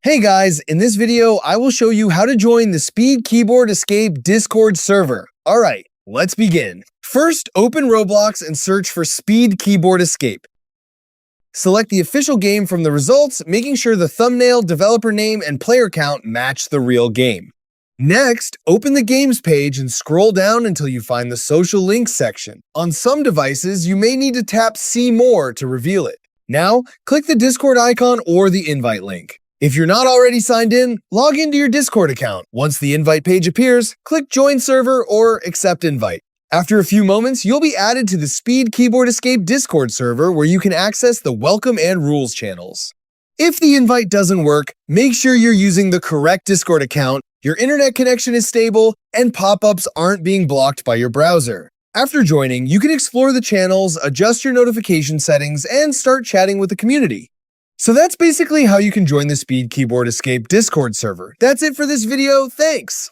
Hey guys, in this video, I will show you how to join the Speed Keyboard Escape Discord server. Alright, let's begin. First, open Roblox and search for Speed Keyboard Escape. Select the official game from the results, making sure the thumbnail, developer name, and player count match the real game. Next, open the games page and scroll down until you find the social links section. On some devices, you may need to tap See More to reveal it. Now, click the Discord icon or the invite link. If you're not already signed in, log into your Discord account. Once the invite page appears, click Join Server or Accept Invite. After a few moments, you'll be added to the Speed Keyboard Escape Discord server where you can access the welcome and rules channels. If the invite doesn't work, make sure you're using the correct Discord account, your internet connection is stable, and pop-ups aren't being blocked by your browser. After joining, you can explore the channels, adjust your notification settings, and start chatting with the community. So that's basically how you can join the Speed Keyboard Escape Discord server. That's it for this video, thanks!